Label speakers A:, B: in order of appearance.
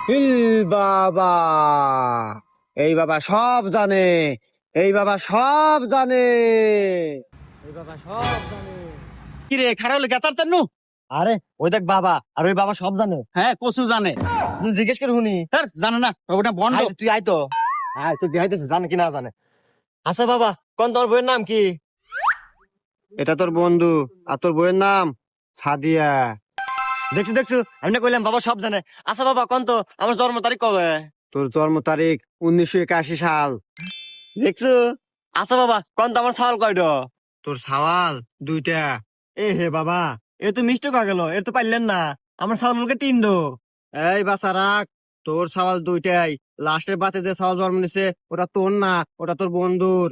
A: বাবা, এই বাবা সব জানে, এই বাবা সব জানে, এই বাবা সব জানে।
B: কি রে খারাপ হলে গেতার তেনু?
A: আরে ওই দেখ বাবা, আর ওই বাবা সব জানে।
B: হ্যাঁ কসু জানে।
A: জিজ্ঞেস করে শুনি।
B: স্যার জানে না, ওটা বন্ধ।
A: তুই আয় তো, আয় তো দেখাইতেছে জানে কি না জানে। আচ্ছা বাবা, কোন তোর বইয়ের নাম কি? এটা তোর বন্ধু, আর তোর বইয়ের নাম সাদিয়া। দেখছি দেখছো, আমি না কইলাম বাবা সব জানে। আচ্ছা বাবা, কোন তো আমার জন্ম তারিখ কবে? তোর জন্ম তারিখ 1981 সাল। দেখছো? আচ্ছা বাবা, কোন তো আমার সাল কয়টা? তোর সাওয়াল দুইটা। এ হে বাবা, এ তো মিস্টেক হয়ে গেল, এর তো পাইলেন না। আমার সাওয়ালকে তিনটো। এই বাছা রাখ, তোর সাওয়াল দুইটাই। লাস্টের বাতে যে সাওয়াল জন্ম নিছে ওটা তোর না, ওটা তোর বন্ধুর।